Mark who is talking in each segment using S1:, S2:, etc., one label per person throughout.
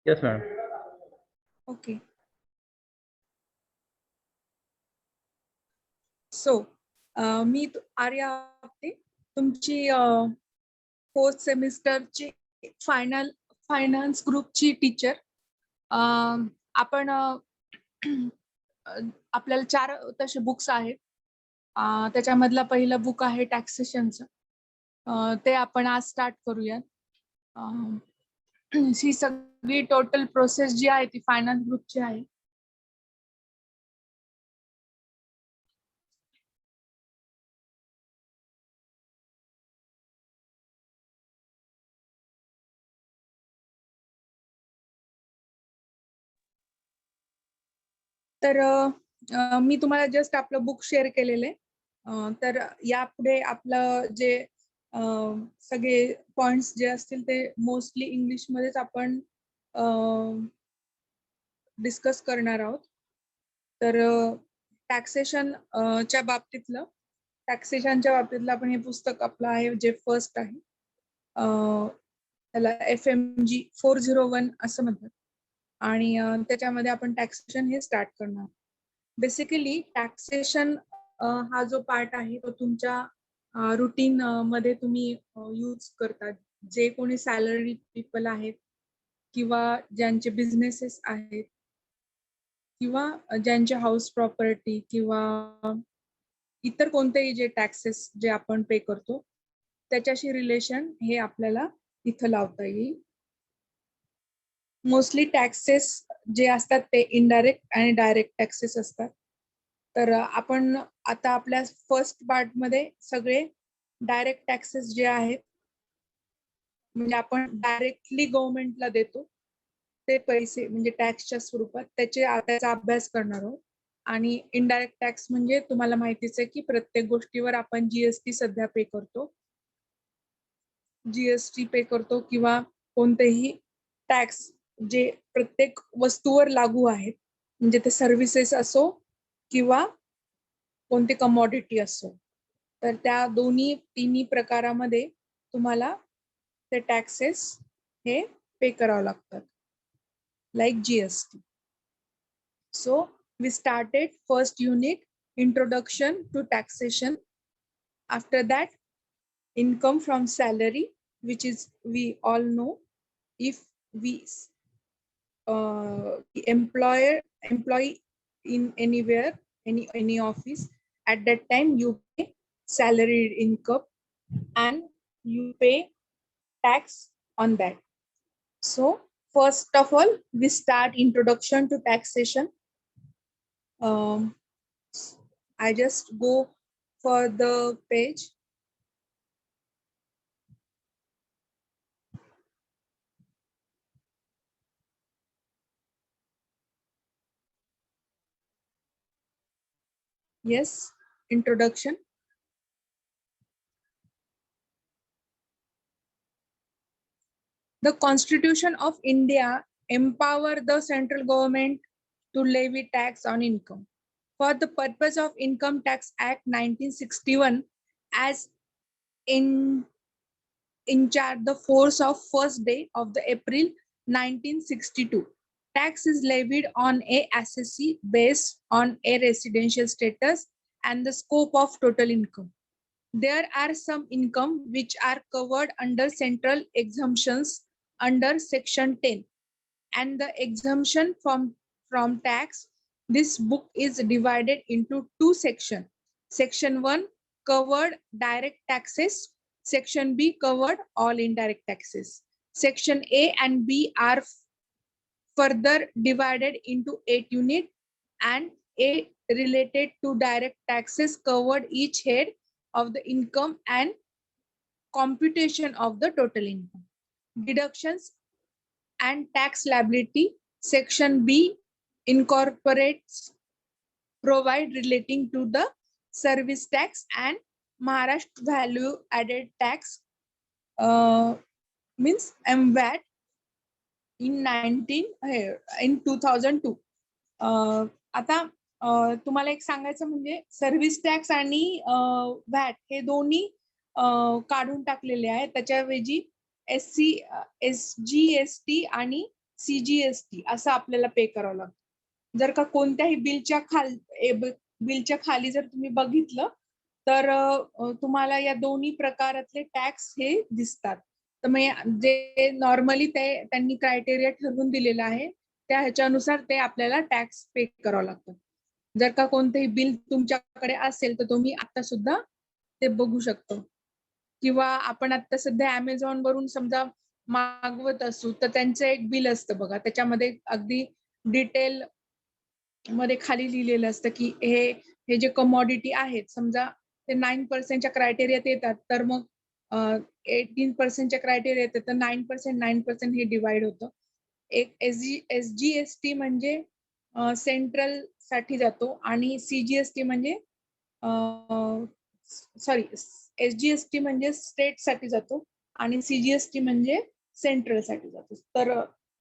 S1: Yes, madam.
S2: Okay. So, मी आर्या आपटे तुमची 4th सेमिस्टरची finance ग्रुपची teacher. आपण आपल्याला 4 तसे बुक्स आहेत. त्याच्यामधला पहिला बुक आहे टॅक्सेशनचं. ते आपण आज स्टार्ट करूया. ही सगळी टोटल प्रोसेस जी आहे ती फायनान्स ग्रुपची आहे. तर मी तुम्हाला जस्ट आपलं बुक शेअर केलेलं आहे. तर यापुढे आपलं जे सगळे पॉइंट्स जे असतील ते मोस्टली इंग्लिश मध्येच आपण डिस्कस करणार आहोत. तर टॅक्सेशनच्या बाबतीतलं आपण हे पुस्तक आपलं आहे जे फर्स्ट आहे. त्याला FMG 401 असं म्हणतात आणि त्याच्यामध्ये आपण टॅक्सेशन हे स्टार्ट करणार. बेसिकली टॅक्सेशन हा जो पार्ट आहे तो तुमच्या रुटीन मध्ये तुम्ही यूज करतात. जे कोणी सॅलरी पीपल आहेत किंवा ज्यांचे बिझनेसेस आहेत किंवा ज्यांचे हाऊस प्रॉपर्टी किंवा इतर कोणतेही जे टॅक्सेस जे आपण पे करतो त्याच्याशी रिलेशन हे आपल्याला इथं लावता येईल. मोस्टली टॅक्सेस जे असतात ते इनडायरेक्ट आणि डायरेक्ट टॅक्सेस असतात. तर आपण आता आपल्या फर्स्ट पार्ट मध्ये सगळे डायरेक्ट टॅक्सेस जे आहेत म्हणजे आपण डायरेक्टली गव्हर्नमेंटला देतो ते पैसे म्हणजे टॅक्सच्या स्वरूपात त्याचा अभ्यास करणार आहोत. आणि इनडायरेक्ट टॅक्स म्हणजे तुम्हाला माहितीच आहे की प्रत्येक गोष्टीवर आपण GST सध्या पे करतो. GST पे करतो किंवा कोणतेही टॅक्स जे प्रत्येक वस्तूवर लागू आहेत म्हणजे ते सर्व्हिसेस असो किंवा कोणते कमॉडिटी असो. तर त्या तिन्ही प्रकारामध्ये तुम्हाला ते टॅक्सेस हे पे करावं लागतात like GST. So we started first unit, introduction to taxation. After that, income from salary, which is we all know if we employee in anywhere, any office, at that time you pay salaried income and you pay tax on that. So first of all, we start introduction to taxation. I just go for the page. Yes, introduction. The Constitution of India empower the central government to levy tax on income. For the purpose of Income Tax Act 1961 as in charge the force of first day of the April 1962. Tax is levied on a assessee based on a residential status and the scope of total income. There are some income which are covered under central exemptions under Section 10 and the exemption from tax. This book is divided into 2 sections. Section 1 covered direct taxes. Section B covered all indirect taxes. Section A and B are further divided into 8 units, and A related to direct taxes covered each head of the income and computation of the total income. Deductions and tax liability. Section B incorporates provide relating to the service tax and Maharashtra value added tax means MVAT in 2002. आता तुम्हाला एक सांगायचं म्हणजे service tax आणि VAT हे दोन्ही काढून टाकलेले आहेत. त्याच्याऐवजी SGST आणि CGST असं आपल्याला पे करावं लागतं. जर का कोणत्याही बिलच्या खाली जर तुम्ही बघितलं तर तुम्हाला या दोन्ही प्रकारातले टॅक्स हे दिसतात. तर मग जे नॉर्मली त्यांनी क्रायटेरिया ठरवून दिलेला आहे त्या ह्याच्यानुसार ते आपल्याला टॅक्स पे करावं लागतं. जर का कोणतेही बिल तुमच्याकडे असेल तर तुम्ही आता सुद्धा ते बघू शकतो. किंवा आपण आता सध्या Amazon वरून समजा मागवत असू तर त्यांचं एक बिल असतं बघा, त्याच्यामध्ये अगदी डिटेल मध्ये खाली लिहिलेलं असतं की हे जे कमॉडिटी आहेत समजा ते 9% क्रायटेरियात येतात तर मग 18% क्रायटेरिया येतात तर 9% हे डिवाइड होतं. एक SGST म्हणजे सेंट्रल साठी जातो आणि CGST म्हणजे सॉरी SGST म्हणजे स्टेट साठी जातो आणि CGST म्हणजे सेंट्रल साठी जातो. तर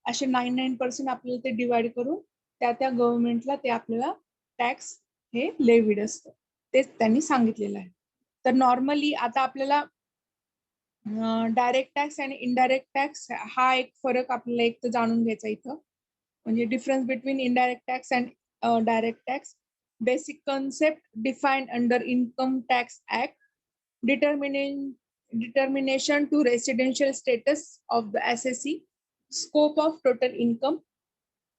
S2: असे 9% आपल्याला ते डिवाइड करून त्या गव्हर्नमेंटला ते आपल्याला टॅक्स हे लेविड असतं. तेच त्यांनी सांगितलेलं आहे. तर नॉर्मली आता आपल्याला डायरेक्ट टॅक्स आणि इनडायरेक्ट टॅक्स हा एक फरक आपल्याला एक तर जाणून घ्यायचा इथं. म्हणजे difference between indirect tax and direct tax. Basic concept defined under Income Tax Act, determination to residential status of the assessee, scope of total income,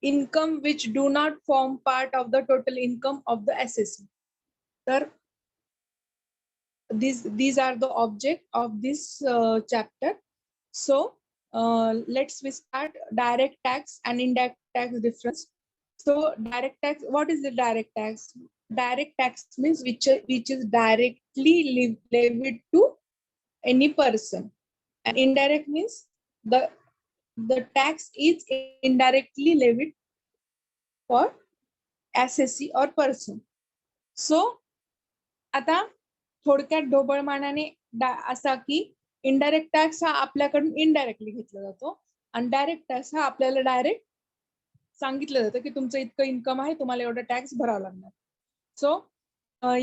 S2: income which do not form part of the total income of the assessee. So, these are the object of this chapter. So let's start direct tax and indirect tax difference. So direct tax, what is the direct tax? Direct tax means which is directly levied to any person, and indirect means the tax is indirectly levied for assessee or person. So आता थोडक्यात ढोबळमानाने असा की indirect tax हा आपल्याकडून indirectly घेतला जातो आणि direct tax हा आपल्याला डायरेक्ट सांगितलं जातं की तुमचं इतकं इन्कम आहे, तुम्हाला एवढा टॅक्स भरावा लागणार. सो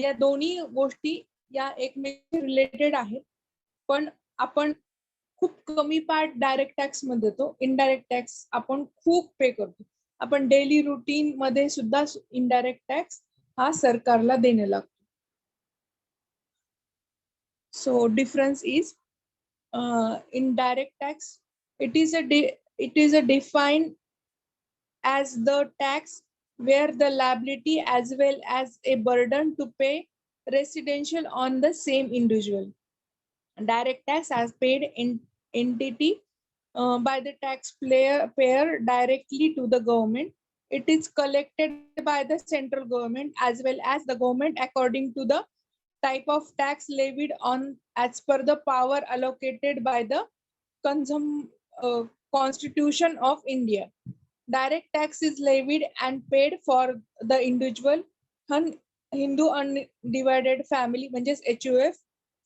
S2: या दोन्ही गोष्टी या एकमेकांशी रिलेटेड आहेत, पण आपण खूप कमी पार्ट डायरेक्ट टॅक्स मध्ये देतो. इनडायरेक्ट टॅक्स आपण खूप पे करतो. आपण डेली रुटीन मध्ये सुद्धा इनडायरेक्ट टॅक्स हा सरकारला देणे लागतो. So difference is in direct tax, it is a defined as the tax where the liability as well as a burden to pay residential on the same individual. Direct tax as paid in entity by the taxpayer directly to the government. It is collected by the central government as well as the government according to the type of tax levied on as per the power allocated by the Constitution of India. Direct tax is levied and paid for the individual Hindu undivided family, म्हणजेच HUF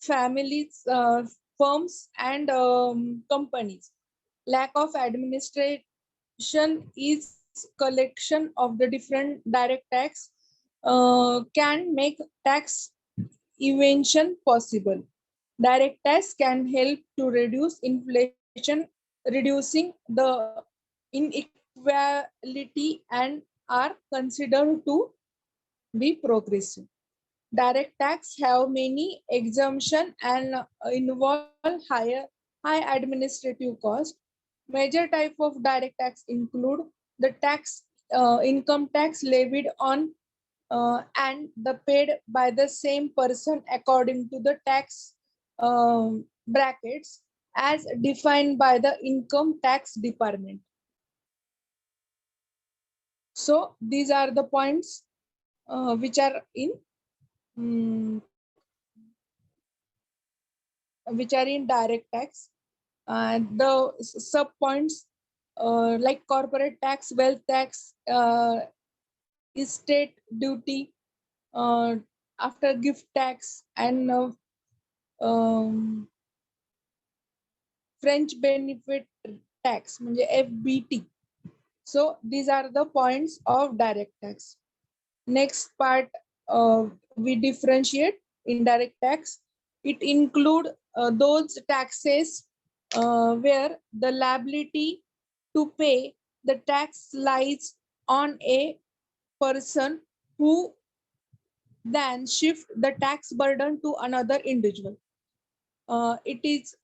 S2: families, firms and companies. Lack of administration is collection of the different direct tax can make tax evasion possible. Direct tax can help to reduce inflation, reducing the inequality and are considered to be progressive. Direct tax have many exemption and involve high administrative cost. Major type of direct tax include the income tax levied on and the paid by the same person according to the tax brackets as defined by the income tax department. So these are the points which are in direct tax. The sub points like corporate tax, wealth tax, estate duty, after gift tax, and French benefit tax, म्हणजे FBT. So these are the points of direct tax. Next part, we differentiate indirect tax. It include those taxes where the liability to pay the tax lies on a person who then shift the tax burden to another individual. It is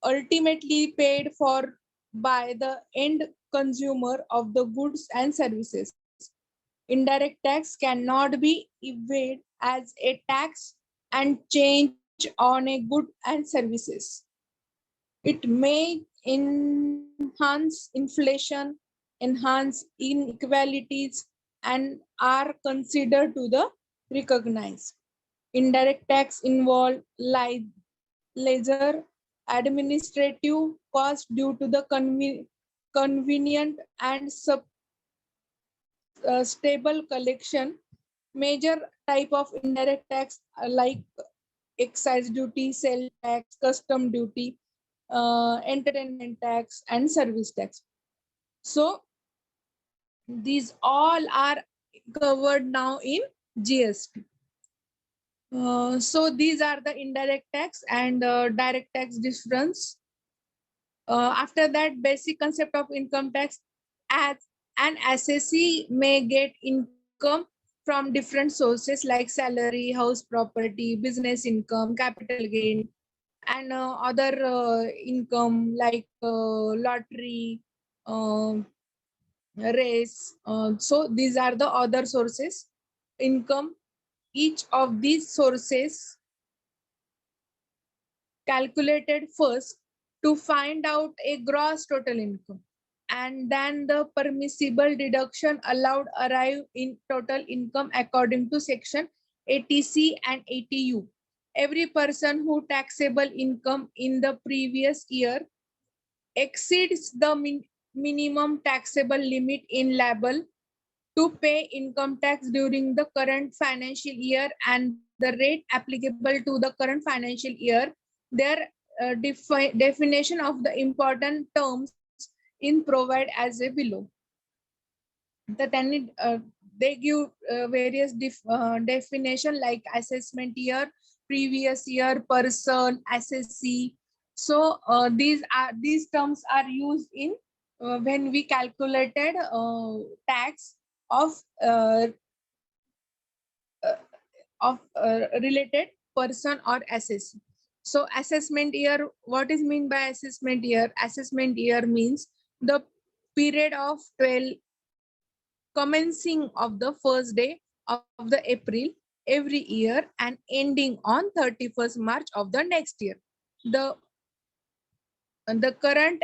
S2: ultimately paid for by the end consumer of the goods and services. Indirect tax cannot be evaded as a tax and change on a good and services. It may enhance inflation, enhance inequalities, and are considered to the recognized. Indirect tax involve lesser administrative cost due to the convenient and stable collection. Major type of indirect tax like excise duty, sales tax, custom duty, entertainment tax, and service tax. So these all are covered now in GST. So these are the indirect tax and direct tax difference. After that, basic concept of income tax. As an assessee may get income from different sources like salary, house property, business income, capital gain, and other income like lottery, race. So these are the other sources income. Each of these sources calculated first to find out a gross total income, and then the permissible deduction allowed arrive in total income according to section 80C and 80U. Every person who taxable income in the previous year exceeds the minimum taxable limit in liable to pay income tax during the current financial year and the rate applicable to the current financial year, their definition of the important terms in provide as a below. They give various definition like assessment year, previous year, person, assessee. So these terms are used in when we calculated tax of uh, related person or assessee. So assessment year, what is mean by assessment year? Assessment year means the period of 12 commencing of the first day of the April every year and ending on 31st March of the next year. The current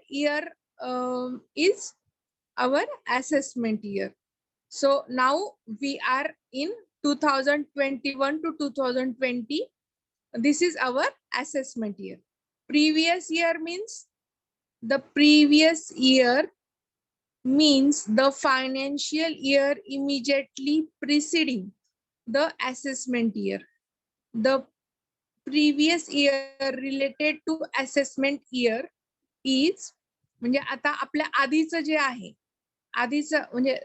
S2: year is our assessment year. So now we are in 2021 to 2020. This is our assessment year. Previous year means the previous year means the financial year immediately preceding the assessment year. The previous year related to assessment year is म्हणजे आता आपल्या आधीचं जे आहे आधीचं म्हणजे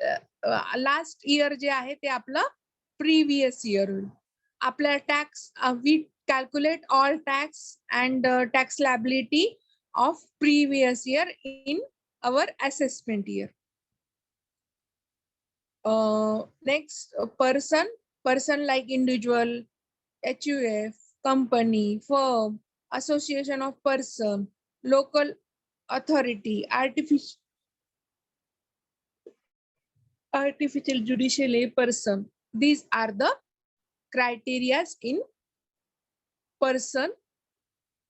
S2: last year जे आहे ते आपलं प्रिव्हियस इयर होईल. आपल्या tax we calculate all tax and tax liability of previous year in our assessment year. Next, person like individual, HUF, company, firm, association of person, local authority, artificial judicial person. These are the criteria in person.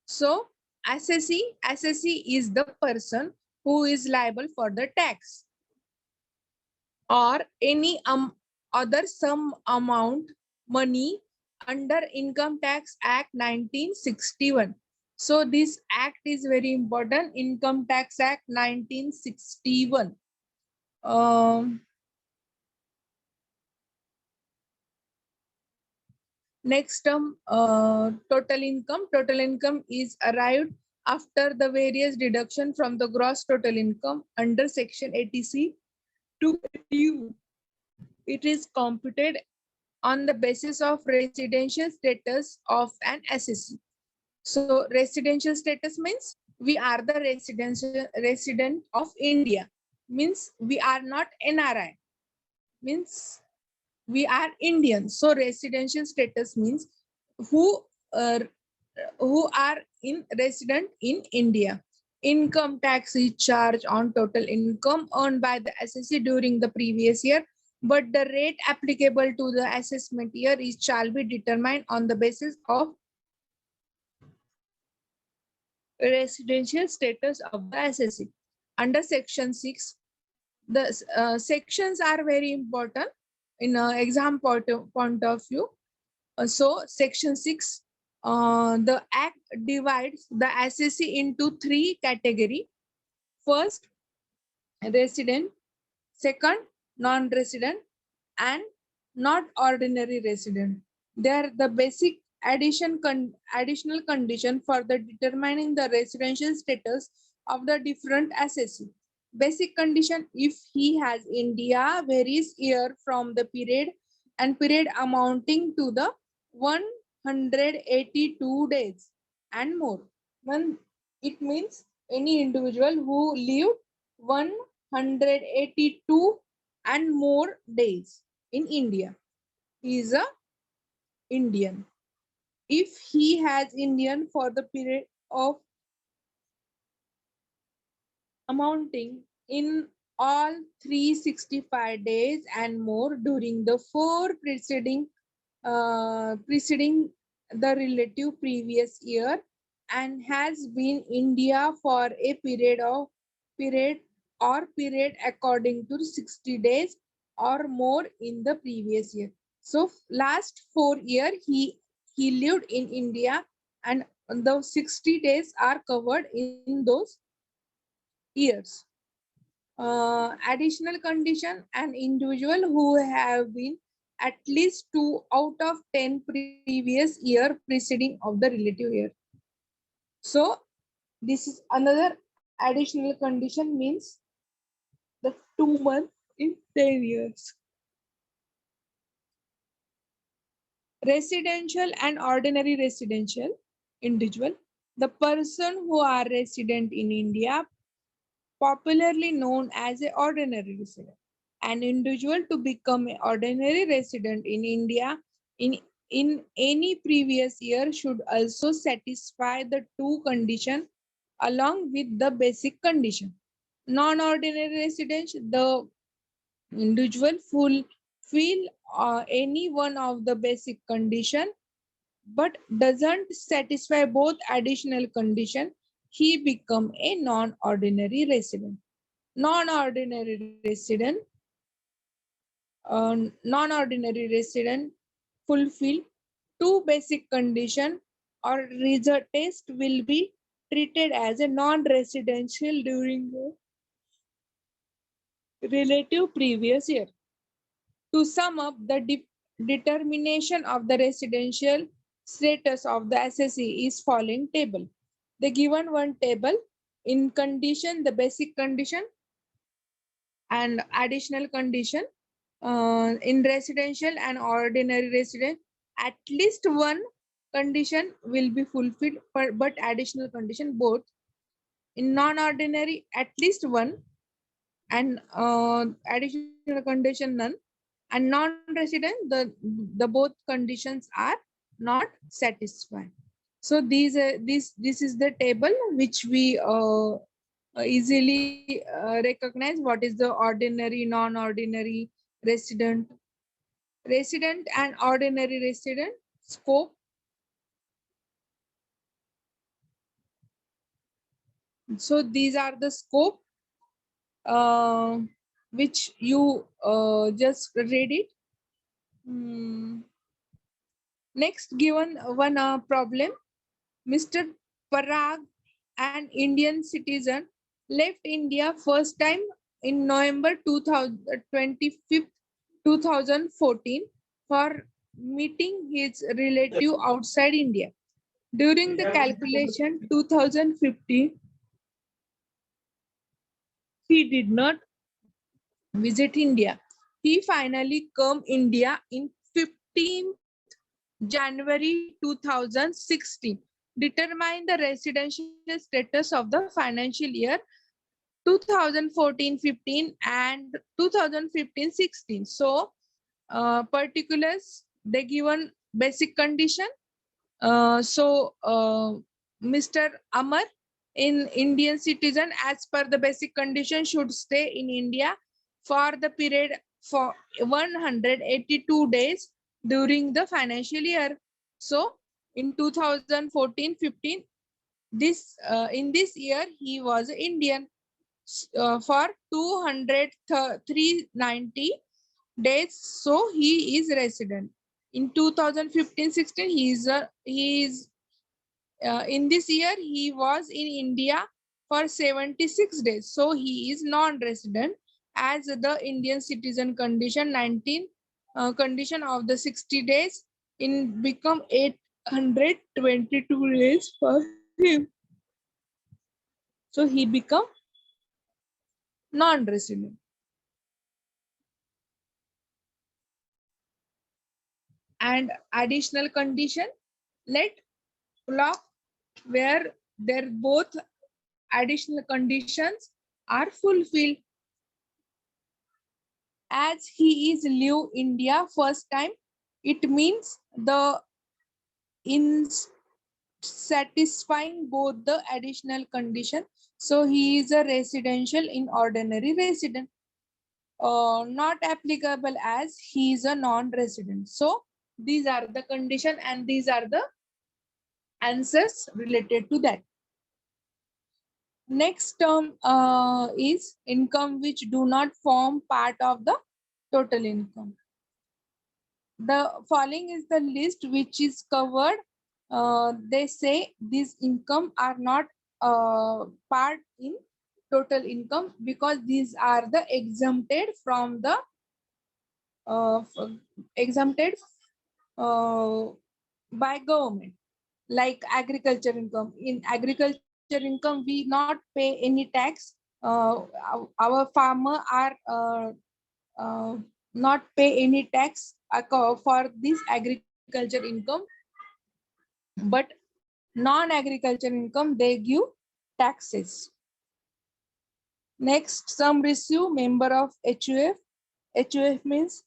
S2: So assessee is the person who is liable for the tax or any other sum amount money under Income Tax Act 1961. So this act is very important, Income Tax Act 1961. Next term, total income. Total income is arrived after the various deduction from the gross total income under section 80C to 80U. It is computed on the basis of residential status of an assessee. So residential status means we are the resident of India. Means we are not NRI. Means we are Indian. So residential status means who uh, who are in resident in India. Income tax is charged on total income earned by the assessee during the previous year, but the rate applicable to the assessment year is shall be determined on the basis of residential status of the assessee. Under section 6, the sections are very important in exam point of view. So section 6, the act divides the assessee into 3 category. First, resident. Second, non-resident, and not ordinary resident. They are the basic additional condition for the determining the residential status of the different assessee. Basic condition: if he has India varies year from the period and period amounting to the 182 days and more. When it means any individual who lived 182 and more days in India. He is a Indian. If he has Indian for the period of amounting in all 365 days and more during the 4 preceding the relative previous year and has been India for a period according to 60 days or more in the previous year. So last 4 year he lived in India and the 60 days are covered in those years. Additional condition: an individual who have been at least 2 out of 10 previous year preceding of the relative year. So this is another additional condition, means the 2 months in 10 years. Residential and ordinary residential individual. The person who are resident in India, popularly known as an ordinary resident. An individual to become an ordinary resident in India in any previous year should also satisfy the 2 conditions along with the basic condition. Non-ordinary residents, the individual fulfill any one of the basic condition but doesn't satisfy both additional condition, he become a non-ordinary resident. Non-ordinary resident non-ordinary resident fulfill 2 basic condition or result test will be treated as a non-residential during the relative previous year. To sum up, the determination of the residential status of the assessee is following table. The given one table in condition, the basic condition and additional condition. In residential and ordinary resident, at least one condition will be fulfilled, but additional condition both. In non-ordinary, at least one, and additional condition none. And non-resident, the both conditions are not satisfied. So this is the table which we easily recognize what is the ordinary, non-ordinary resident, resident and ordinary resident scope. So these are the scope which you just read it. Next, given one problem, Mr. Parag, an Indian citizen, left India first time in November 2014 for meeting his relative outside India. During the calculation 2015, he did not visit India. He finally come India in 15th January 2016. determine the residential status of the financial year 2014-15 and 2015-16. So particulars, they given basic condition. Mr. Amar, in Indian citizen as per the basic condition should stay in India for the period for 182 days during the financial year. So in 2014-15, this in this year he was Indian. For 390 days, so he is resident. In 2015-16, he is in this year he was in India for 76 days, so he is non-resident as the Indian citizen condition 19 condition of the 60 days in become 822 days for him. So he become non-resident. And additional condition, let block where their both additional conditions are fulfilled. As he is leave India first time, it means the in satisfying both the additional condition. So he is a residential in ordinary resident. Not applicable as he is a non-resident. So these are the condition and these are the answers related to that. Next term is income which do not form part of the total income. The following is the list which is covered. They say these income are not part in total income because these are the exempted from the exempted by government, like agriculture income. In agriculture income, we not pay any tax. Our farmer are not pay any tax for this agriculture income, but non-agriculture income they give taxes. Next, some receive member of HUF. HUF means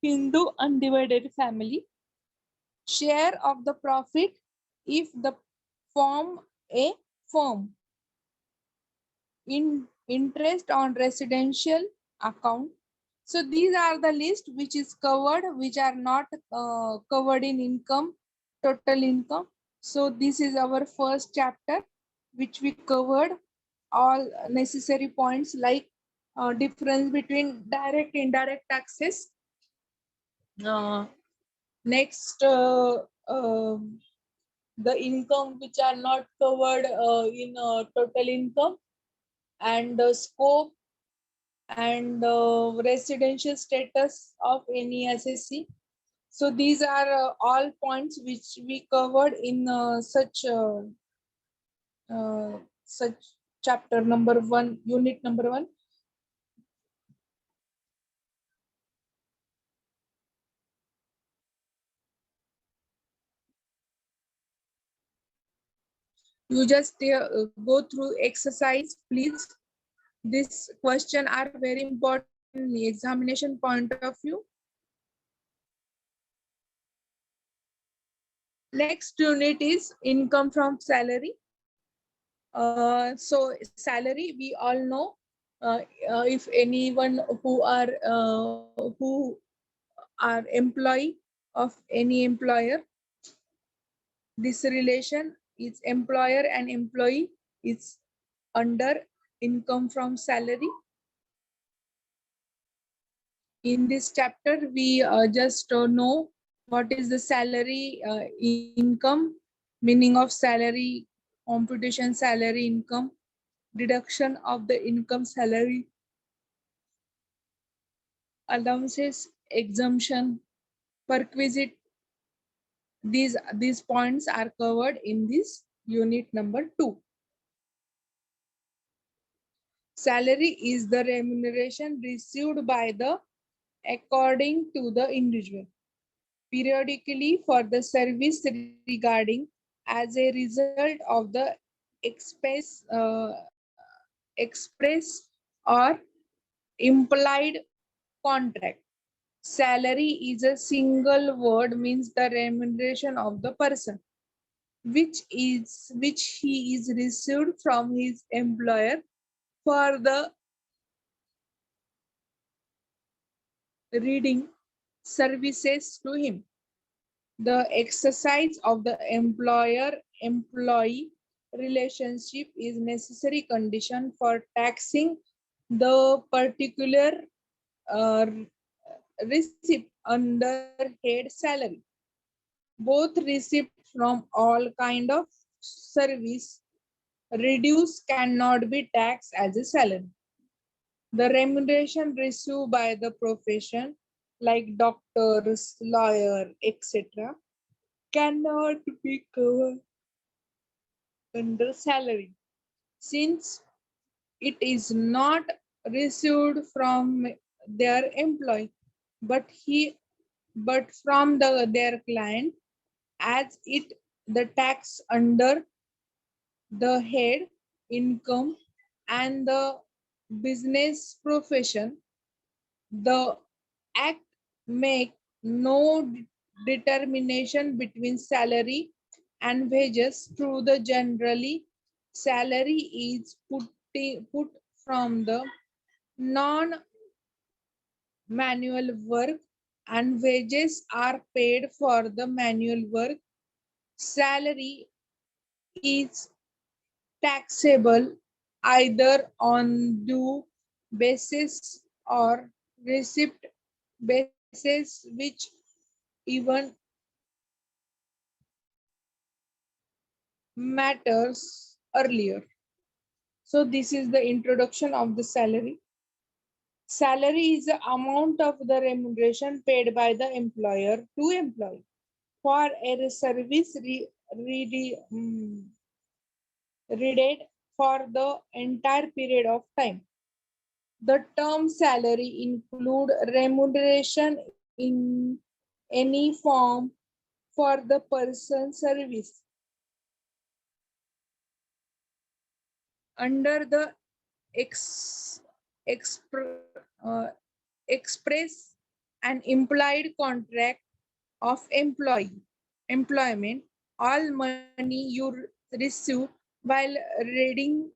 S2: Hindu Undivided Family. Share of the profit if the form a firm. In interest on residential account. So these are the list which is covered, which are not covered in income, total income. So this is our first chapter, which we covered all necessary points like difference between direct, indirect taxes. Next, the income which are not covered in total income, and the scope and residential status of any SSC. So these are all points which we covered in such chapter number 1, unit number 1. You just go through exercise, please. This question are very important in the examination point of view. Next unit is income from salary. So salary, we all know. If anyone who are employee of any employer, this relation is employer and employee is under income from salary. In this chapter, we just know what is the salary income, meaning of salary, computation salary income, deduction of the income salary, allowances, exemption, perquisite. These points are covered in this unit number 2. Salary is the remuneration received by the according to the individual. periodically for the service regarding as a result of the express or implied contract. Salary is a single word means the remuneration of the person which he is received from his employer for the reading services to him. The exercise of the employer-employee relationship is necessary condition for taxing the particular uh, receipt under head salary. Both receipts from all kind of service reduce cannot be taxed as a salary. The remuneration received by the profession like doctors, lawyer, etc. cannot be covered under salary since it is not received from their employee but from their client as it the tax under the head income and the business profession. The act make no determination between salary and wages through the generally salary is put from the non manual work and wages are paid for the manual work. Salary is taxable either on due basis or receipt basis, which even matters earlier. So this is the introduction of the salary. Salary is the amount of the remuneration paid by the employer to employee for a service read for the entire period of time. The term salary include remuneration in any form for the person service under the ex, expr, uh, express and implied contract of employment. All money you receive while reading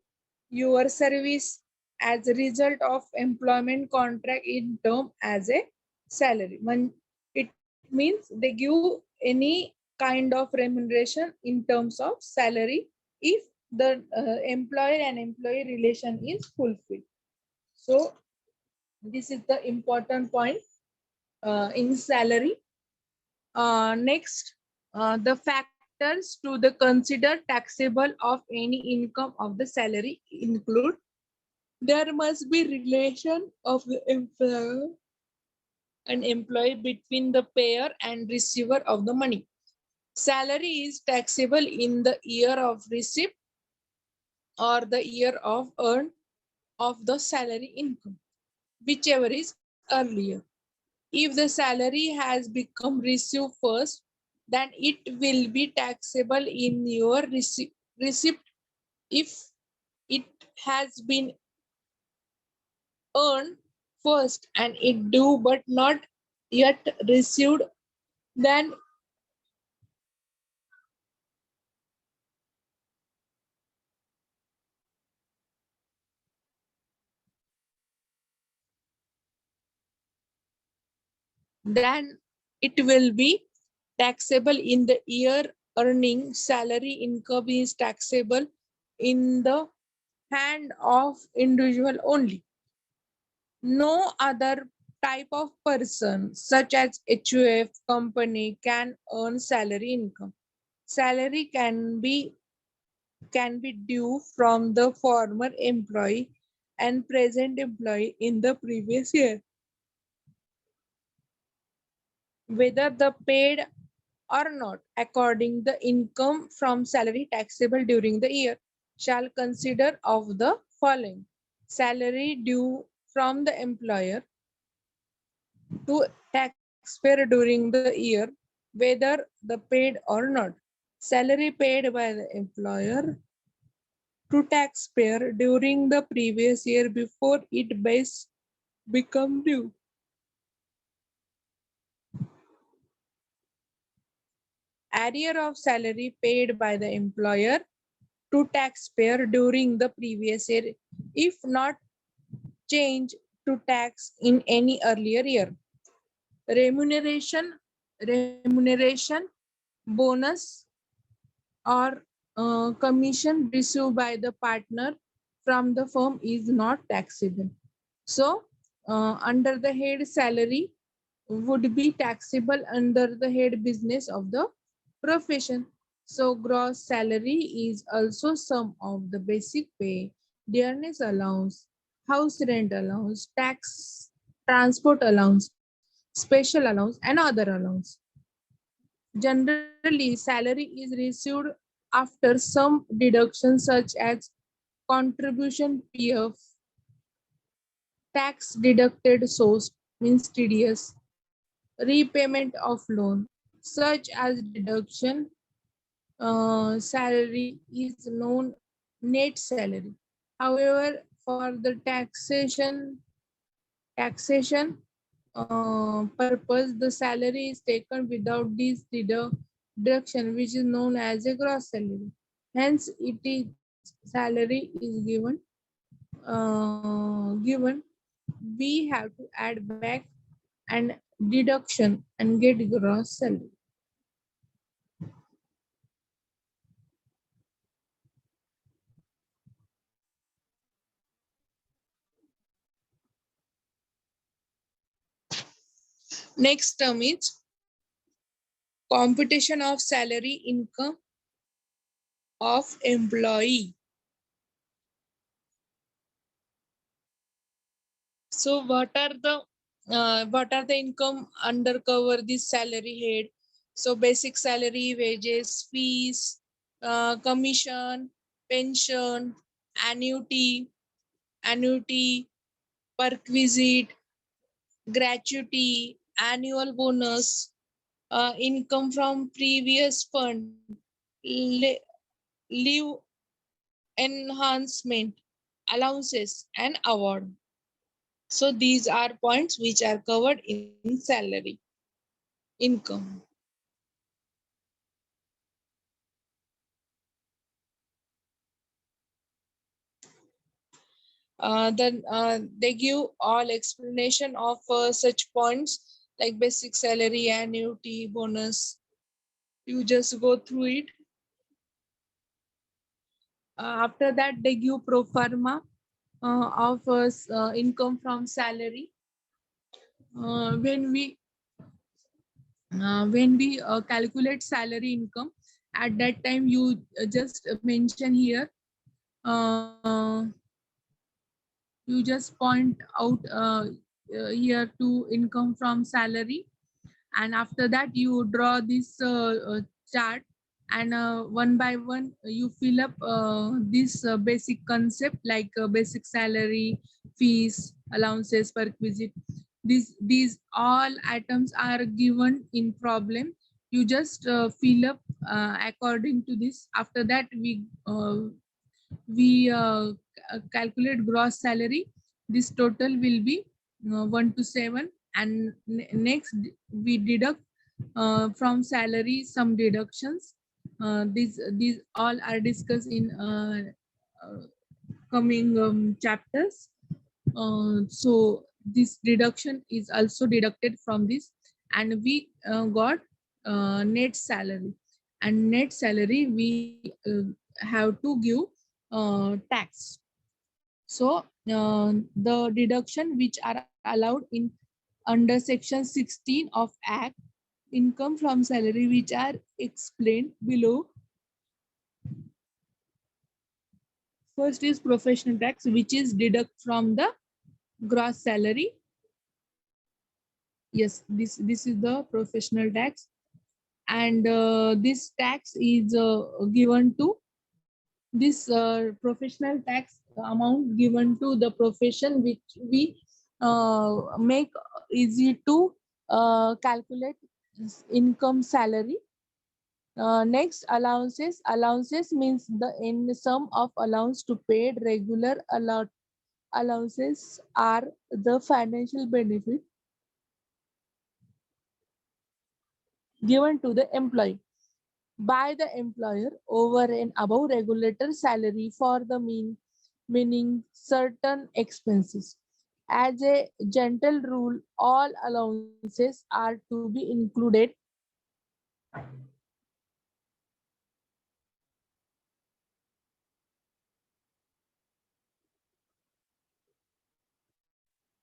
S2: your service as a result of employment contract in term as a salary. It means they give any kind of remuneration in terms of salary if the employer and employee relation is fulfilled. So this is the important point in salary. Next, the factors to the consider taxable of any income of the salary include there must be relation of the employer and employee between the payer and receiver of the money. Salary is taxable in the year of receipt or the year of earn of the salary income, whichever is earlier. If the salary has become received first, then it will be taxable in your receipt. If it has been earned first and it due but not yet received, then it will be taxable in the year earning. Salary income is taxable in the hand of individual only. No other type of person such as HUF company can earn salary income. Salary can be due from the former employee and present employee in the previous year. Whether the paid or not, according the income from salary taxable during the year, shall consider of the following: salary due from the employer to taxpayer during the year, whether the paid or not. Salary paid by the employer to taxpayer during the previous year before it base become due. Arrear of salary paid by the employer to taxpayer during the previous year, if not changed to tax in any earlier year. Remuneration, bonus, or commission received by the partner from the firm is not taxable. So, under the head salary would be taxable under the head business of the profession. So, gross salary is also sum of the basic pay, dearness allowance, house rent allowance, tax, transport allowance, special allowance, and other allowance. Generally, salary is received after some deductions such as contribution PF, tax deducted source means TDS, repayment of loan, such as deduction salary is known net salary. However, for the taxation purpose, the salary is taken without this deduction, which is known as a gross salary. Hence, it is salary is given. We have to add back and deduction and get gross salary. Next term is computation of salary income of employee. So what are the income under cover this salary head? So basic salary, wages, fees, commission, pension, annuity, perquisite, gratuity, annual bonus, income from previous fund, leave enhancement, allowances, and award. So these are points which are covered in salary income. Then they give all explanation of such points like basic salary, annuity, bonus. You just go through it. After that, they give pro forma of income from salary. When we calculate salary income, at that time you just mention here. You just point out here to income from salary, and after that you draw this chart, and one by one you fill up this basic concept like basic salary, fees, allowances, perquisite. These all items are given in problem. You just fill up according to this. After that we calculate gross salary. This total will be 1 to 7, and next we deduct from salary some deductions. These all are discussed in coming chapters. So this deduction is also deducted from this, and we got net salary. And net salary we have to give tax. So the deduction which are allowed in under section 16 of Act, income from salary, which are explained below. First is professional tax, which is deduct from the gross salary. Yes, this is the professional tax, and this tax is given to this professional tax amount given to the profession, which we make easy to calculate income salary. Next, allowances. Allowances means the in sum of allowance to paid regular allowances are the financial benefit given to the employee by the employer over and above regulator salary for the meaning certain expenses. As a gentle rule, all allowances are to be included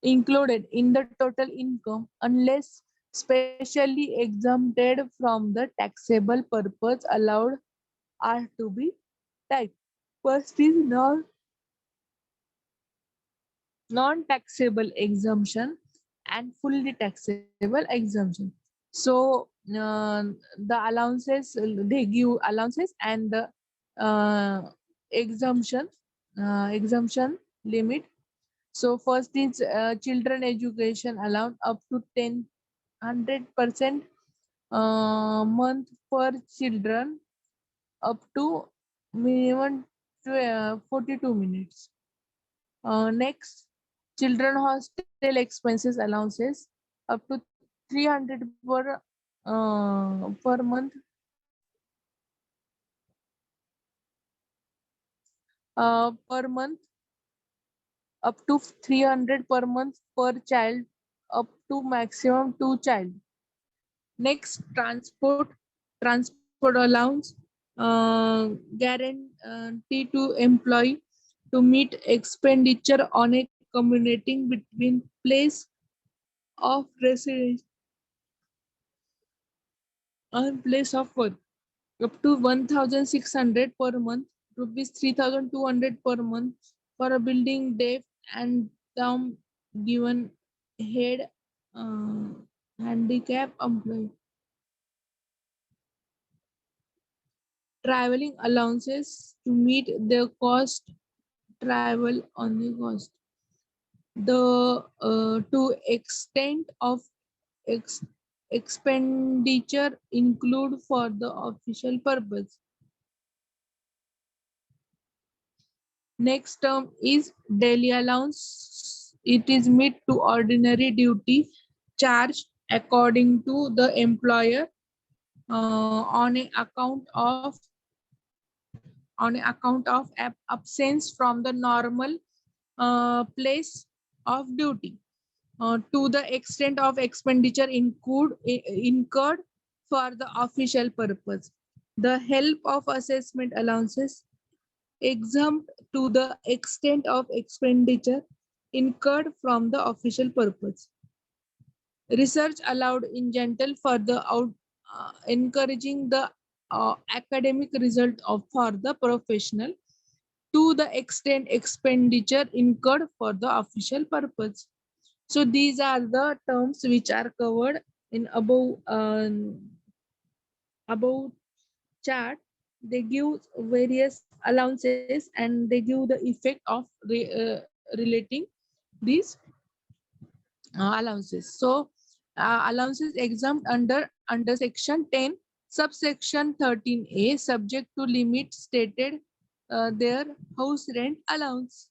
S2: included in the total income unless specially exempted from the taxable purpose allowed are to be typed. First is non-taxable exemption and fully taxable exemption. So the allowances they give allowances and the exemption limit. So first is children education allowed up to 100% month per children up to minimum 42 minutes. Next, children hostel expenses allowances up to 300 per month per month up to 300 per month per child up to maximum 2 child. Next, transport allowance guarantee to employee to meet expenditure on a commuting between place of residence and place of work up to 1,600 per month, rupees 3,200 per month for a building deaf and dumb given head uh, handicap employee. Traveling allowances to meet their cost travel on the cost. The to extent of ex- expenditure include for the official purpose. Next term is daily allowance. It is made to ordinary duty charge according to the employer on a account of absence from the normal place of duty to the extent of expenditure incurred for the official purpose. The help of assessment allowances exempt to the extent of expenditure incurred from the official purpose. Research allowed in gentle for the encouraging the academic result of for the professional to the extent expenditure incurred for the official purpose. So these are the terms which are covered in above chart. They give various allowances and they give the effect of relating these allowances. So allowances exempt under section 10 subsection 13a subject to limit stated their house rent allowance.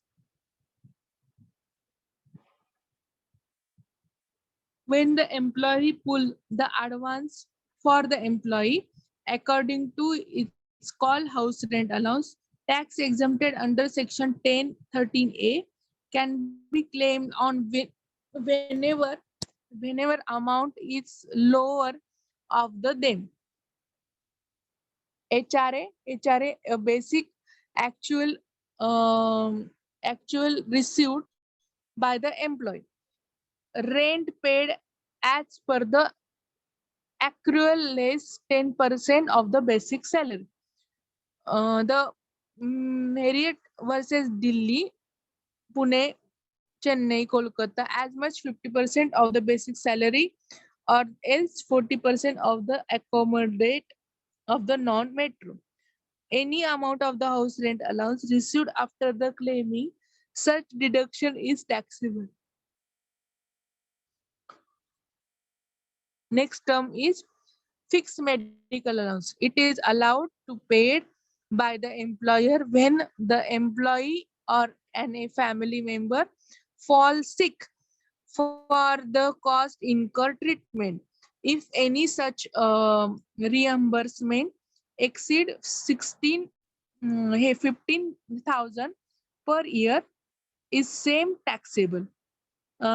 S2: When the employee pull the advance for the employee according to its called house rent allowance, tax exempted under section 10(13)(a) can be claimed on whenever amount is lower of the them. HRA a basic actual actual received by the employee. Rent paid as per the accrual less 10% of the basic salary. The Marriott versus Delhi, Pune, Chennai, Kolkata, as much 50% of the basic salary or else 40% of the accommodate of the non-metro. Any amount of the house rent allowance received after the claiming such deduction is taxable. Next term is fixed medical allowance. It is allowed to paid by the employer when the employee or any family member falls sick for the cost incurred treatment. If any such reimbursement exceed 15,000 per year is same taxable.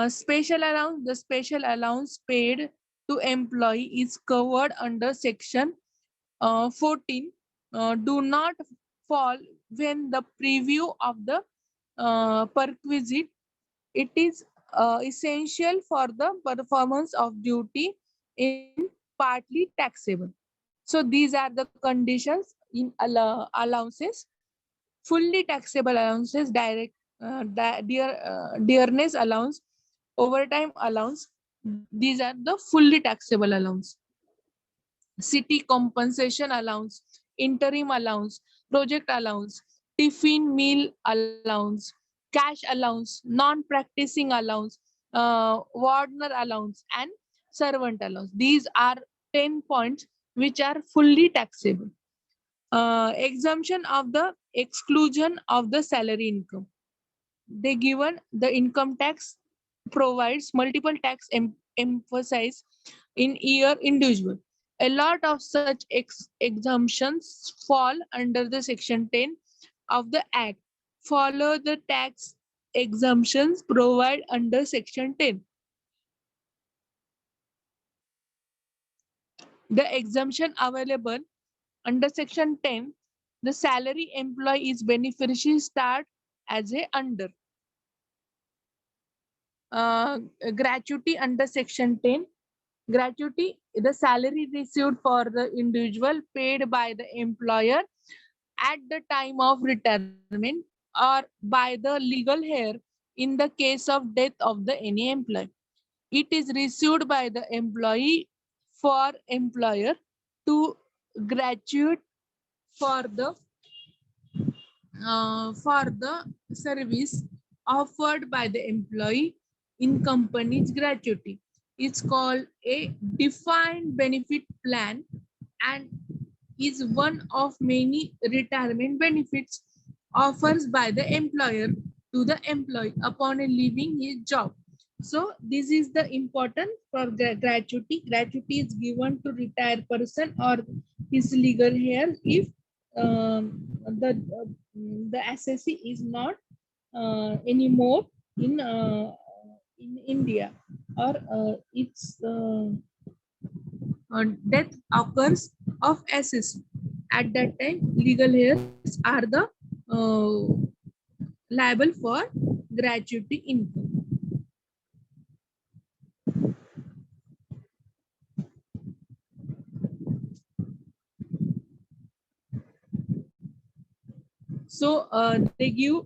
S2: Special allowance, the special allowance paid to employee is covered under section 14. Do not fall when the preview of the perquisite. It is essential for the performance of duty in partly taxable. So these are the conditions in allowances. Fully taxable allowances, direct dearness allowance, overtime allowance. These are the fully taxable allowance. City compensation allowance, interim allowance, project allowance, tiffin meal allowance, cash allowance, non-practicing allowance, wardener allowance, and servant allowance. These are 10 points which are fully taxable. Exemption of the exclusion of the salary income. They given the income tax provides multiple tax emphasize in year individual. A lot of such exemptions fall under the section 10 of the act. Follow the tax exemptions provide under section 10. The exemption available under section 10, the salary employee is beneficiary start as a under. Gratuity under section 10. Gratuity, the salary received for the individual paid by the employer at the time of retirement or by the legal heir in the case of death of the any employee. It is received by the employee for employer to graduate for the service offered by the employee in company's gratuity. It's called a defined benefit plan and is one of many retirement benefits offers by the employer to the employee upon leaving his job. So this is the important for the gratuity. Gratuity is given to retired person or his legal heir if the the assessee is not anymore in India or its death occurs of assessee. At that time, legal heirs are the liable for gratuity income. So they give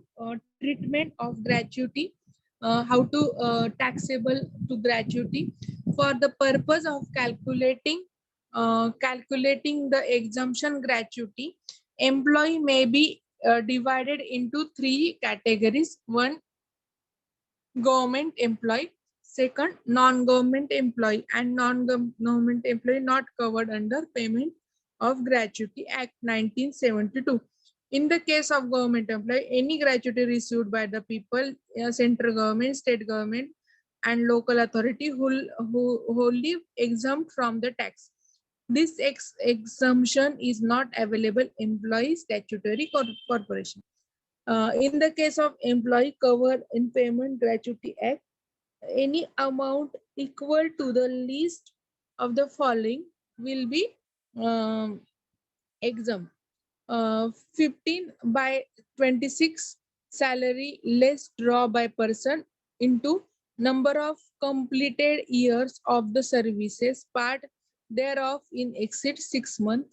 S2: treatment of gratuity, how to taxable to gratuity for the purpose of calculating the exemption gratuity. Employee may be divided into three categories. One, government employee. Second, non-government employee, and non-government employee not covered under Payment of Gratuity Act 1972. In the case of government employee, any gratuity received by the people, central government, state government, and local authority who wholly exempt from the tax. This exemption is not available employee statutory corporation. In the case of employee covered in Payment Gratuity Act, any amount equal to the least of the following will be um, exempt. 15/26 salary less draw by person into number of completed years of the services part thereof in exceed 6 months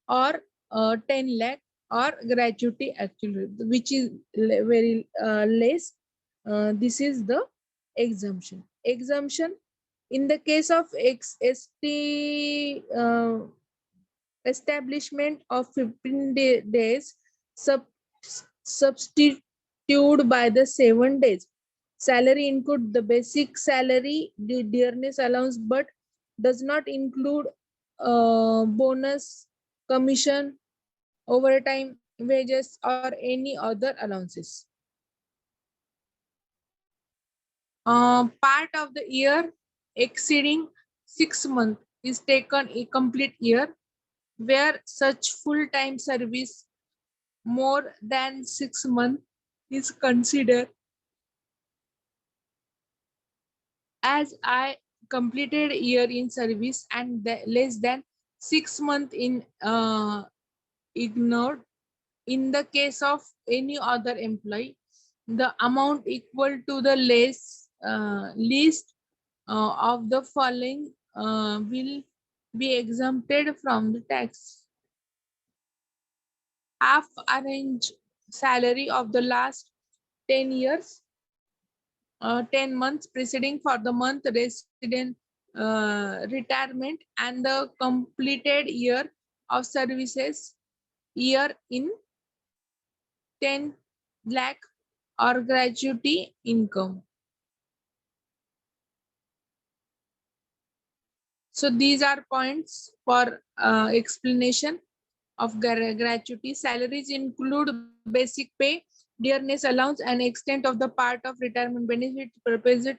S2: or 10 lakh or gratuity actually, which is very less. This is the exemption. Exemption in the case of XST establishment of 15 days substituted by the 7 days. Salary include the basic salary, the dearness allowance, but does not include bonus, commission, overtime, wages, or any other allowances. Part of the year exceeding 6 months is taken a complete year, where such full-time service more than 6 months is considered as I completed year in service, and less than 6 months in ignored. In the case of any other employee, the amount equal to the least of the following will be exempted from the tax. Half arrange salary of the last 10 years, 10 months preceding for the month resident retirement, and the completed year of services year in 10 lakh or gratuity income. So these are points for explanation of gratuity. Salaries include basic pay, dearness allowance, and extent of the part of retirement benefit proposed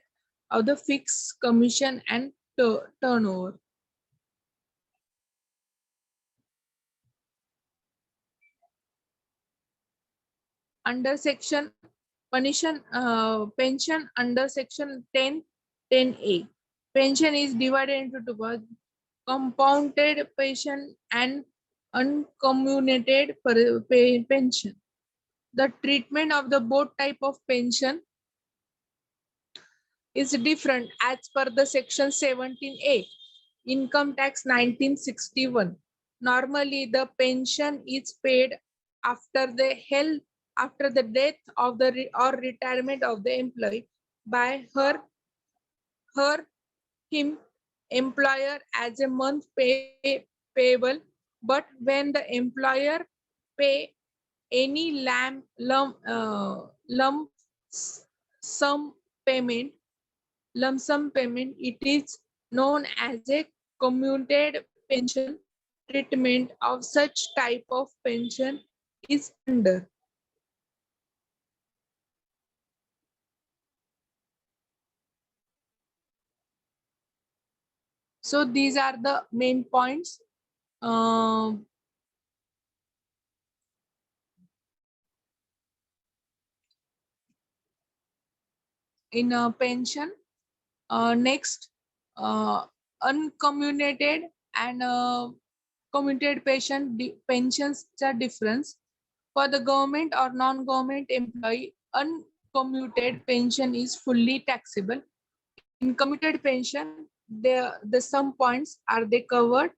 S2: of the fixed commission and turnover. Under section pension under section 10(10)(a). Pension is divided into two parts: compounded pension and uncommuted pension. The treatment of the both type of pension is different as per the section 17(a) Income Tax 1961. Normally, the pension is paid after the death of the or retirement of the employee by him employer as a month payable. But when the employer pay any lump sum payment, it is known as a commuted pension. Treatment of such type of pension is under. So these are the main points. In a pension. Next, uncommuted and commuted pensions are difference. For the government or non-government employee, uncommuted pension is fully taxable. In commuted pension, the some points are they covered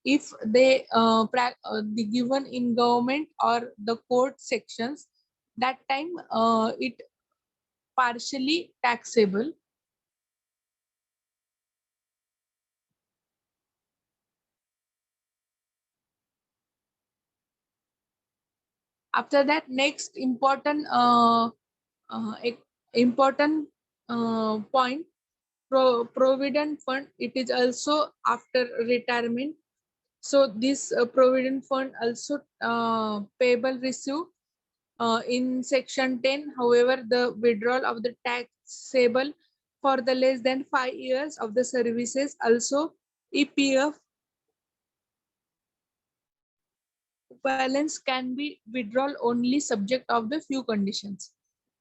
S2: if they the given in government or the court sections. That time it partially taxable. After that, next important uh, important point, provident fund. It is also after retirement. So this provident fund also payable receive in section 10. However, the withdrawal of the taxable for the less than 5 years of the services, also EPF balance can be withdrawal only subject of the few conditions.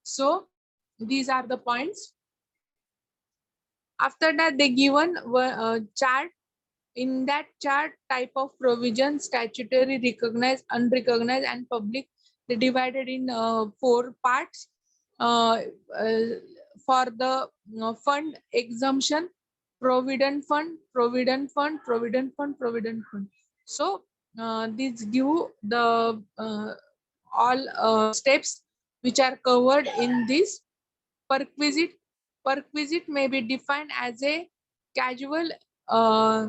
S2: So these are the points. After that, they given chart. In that chart, type of provision, statutory, recognized, unrecognized, and public, they divided in 4 parts. Uh, uh, for the fund exemption, provident fund, provident fund, provident fund, provident fund. So these give the all steps which are covered in this. Perquisite. Perquisite may be defined as a casual uh,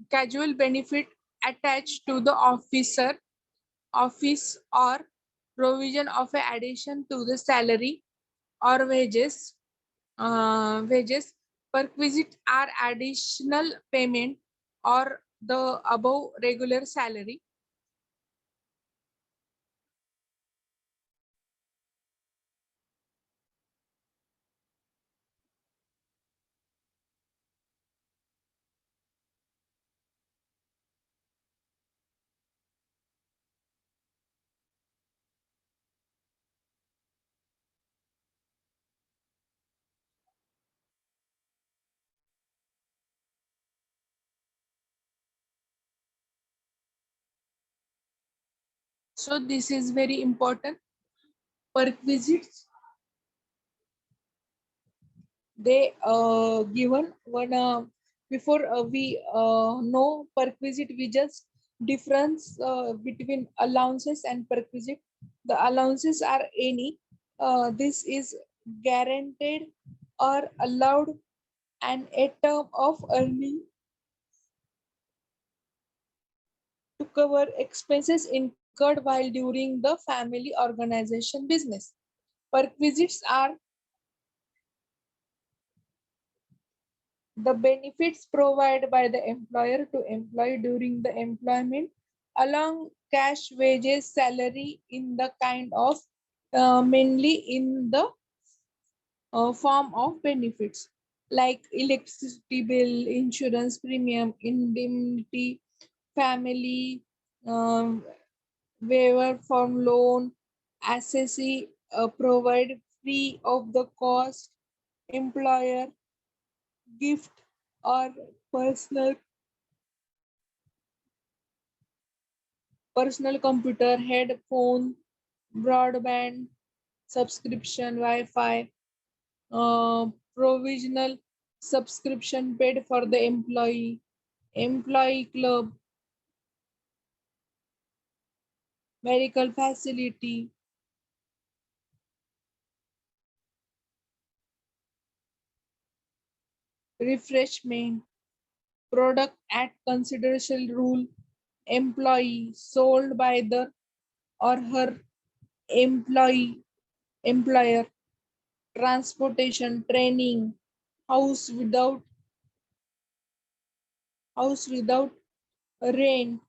S2: casual benefit attached to the office or provision of an addition to the salary or wages Perquisites are additional payment or the above regular salary. So this is very important. Perquisites, they given one before we know perquisite, we just difference between allowances and perquisite. The allowances are any, this is guaranteed or allowed and a term of earning to cover expenses incurred while during the family organization business. Perquisites are the benefits provided by the employer to employee during the employment, along cash, wages, salary in the kind of mainly in the form of benefits like electricity bill, insurance premium, indemnity, family um, waiver from loan, assessee provide free of the cost, employer gift or personal computer, headphone, broadband, subscription, Wi-Fi, provisional subscription paid for the employee, employee club, medical facility, refreshment, product at consideration rule, employee sold by the or her employee employer, transportation, training, house without house without rent,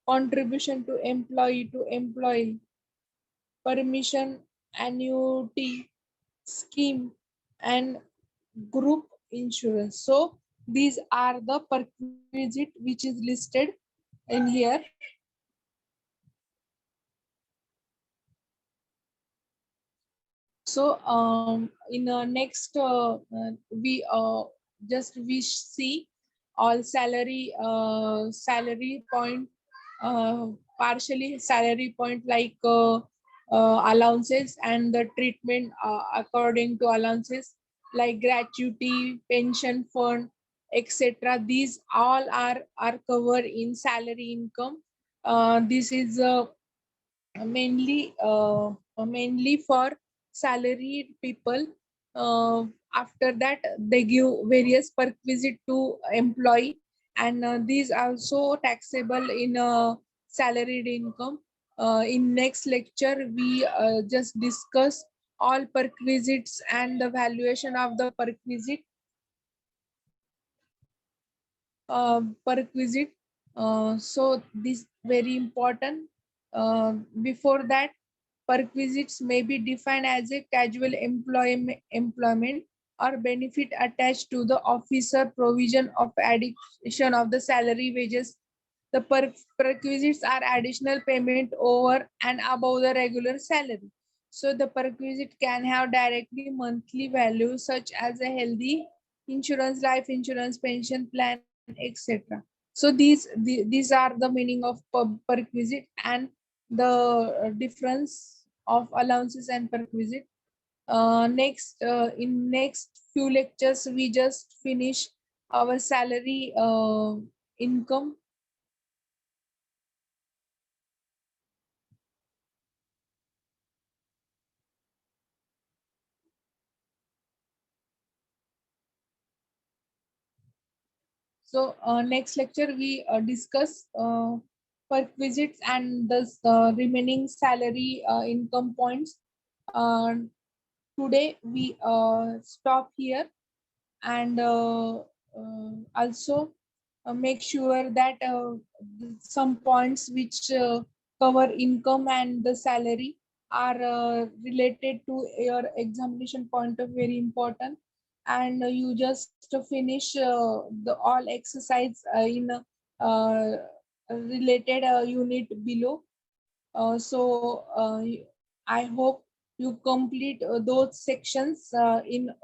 S2: contribution to employee, permission, annuity scheme, and group insurance. So these are the perquisite which is listed in here. So in next we see all salary point, uh, partially salary point like allowances and the treatment according to allowances like gratuity, pension fund, etc. These all are covered in salary income. This is mainly for salaried people. After that, they give various perquisite to employee, and these also taxable in salaried income. In next lecture, we just discuss all perquisites and the valuation of the perquisite. So this very important. Before that, perquisites may be defined as a casual employment or benefit attached to the officer provision of addition of the salary wages. The perquisites are additional payment over and above the regular salary. So the perquisite can have directly monthly value such as a healthy insurance, life insurance, pension plan, etc. So these are the meaning of perquisite and the difference of allowances and perquisite. Next, in next few lectures, we just finish our salary income. So next lecture we discuss perquisites and the remaining salary income points. Uh, Today we stop here and also make sure that some points which cover income and the salary are related to your examination point of very important, and you just finish the all exercise in uh, related unit below. I hope you complete those sections in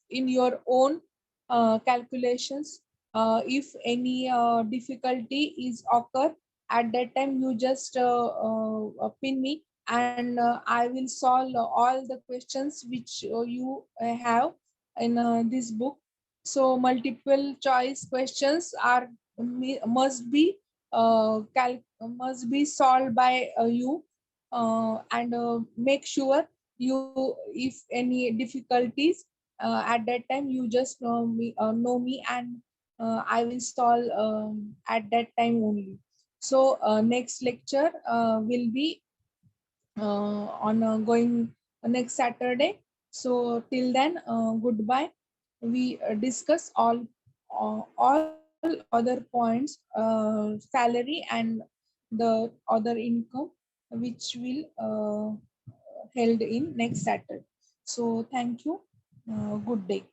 S2: your own calculations. If any difficulty is occur at that time, you just pin me, and I will solve all the questions which you have in this book. So multiple choice questions are must be must be solved by you, and make sure you, if any difficulties at that time, you just know me, and I will solve at that time only. So next lecture will be on going next Saturday. So till then, goodbye. We discuss all other points, salary and the other income, which will held in next Saturday. So thank you. Good day.